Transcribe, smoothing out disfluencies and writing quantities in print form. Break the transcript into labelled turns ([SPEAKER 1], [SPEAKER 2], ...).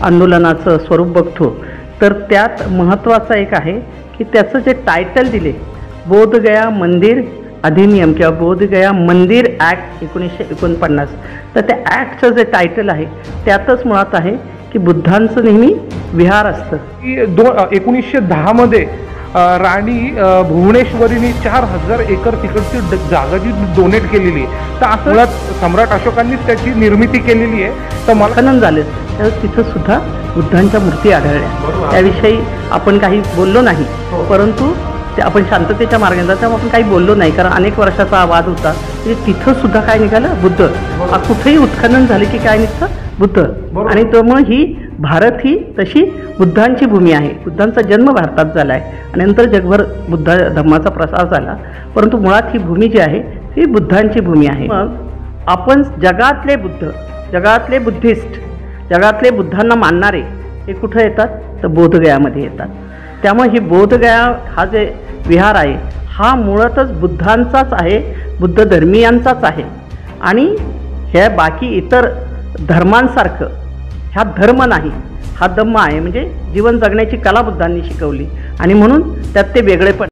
[SPEAKER 1] आंदोलनाचं स्वरूप बघतो तर त्यात महत्त्वाचं एक आहे की त्याचं जे टायटल दिले बोधगया मंदिर अधिनियम किंवा बोधगया मंदिर ॲक्ट 1949, तर त्या ॲक्टचं जे टायटल आहे त्यातच मुळात आहे की बुद्धांचं नेहमी विहार असतं.
[SPEAKER 2] 1910 मध्ये राणी भुवनेश्वरीने 4000 एकर तिकडची जागा जी डोनेट केलेली आहे. तर असं मुळात सम्राट अशोकांनीच त्याची निर्मिती केलेली आहे. तर मला
[SPEAKER 1] खनन झालं तर तिथं सुद्धा बुद्धांच्या मूर्ती आढळल्या. त्याविषयी आपण काही बोललो नाही, परंतु ते आपण शांततेच्या मार्गाने जातो आपण काही बोललो नाही, कारण अनेक वर्षाचा वाद होता. म्हणजे तिथं सुद्धा काय निघालं बुद्ध. कुठेही उत्खनन झाले की काय निघतं बुद्ध. आणि त्यामुळे ही भारत ही तशी बुद्धांची भूमी आहे. बुद्धांचा जन्म भारतात झाला आहे आणि नंतर जगभर बुद्ध धर्माचा प्रसार झाला, परंतु मुळात ही भूमी जी आहे ही बुद्धांची भूमी आहे. मग आपण जगातले बुद्ध, जगातले बुद्धिस्ट, जगातले बुद्धांना मानणारे हे कुठं येतात तर बोधगयामध्ये येतात. त्यामुळे ही बोधगया हा जे विहार आहे हा मुळातच बुद्धांचाच आहे, बुद्ध धर्मीयांचाच आहे. आणि ह्या बाकी इतर धर्मांसारखं हा धर्म नाही, हा धम्म आहे. म्हणजे जीवन जगण्याची कला बुद्धांनी शिकवली आणि म्हणून त्यात ते वेगळेपण